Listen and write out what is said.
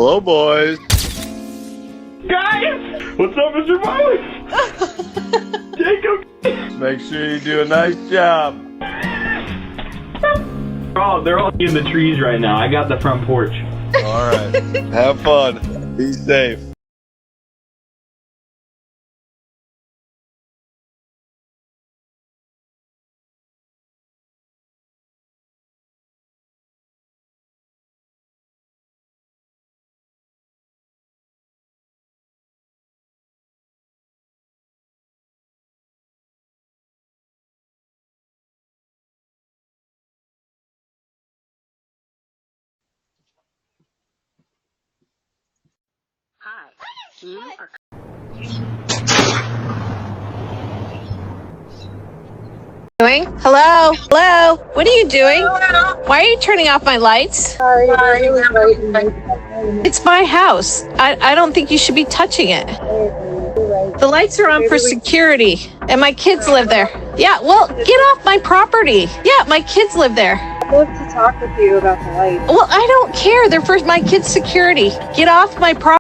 Hello, boys. Guys! What's up, Mr. Bowie? Jacob! Make sure you do a nice job. Oh, they're all in the trees right now. I got the front porch. All right. Have fun. Be safe. Hi. You are... Doing? Hello? Hello? What are you doing? Why are you turning off my lights? Sorry. It's my house. I don't think you should be touching it. The lights are on for security, and my kids live there. Yeah, well, get off my property. Yeah, my kids live there. I'd love to talk with you about the lights. Well, I don't care. They're for my kids' security. Get off my property.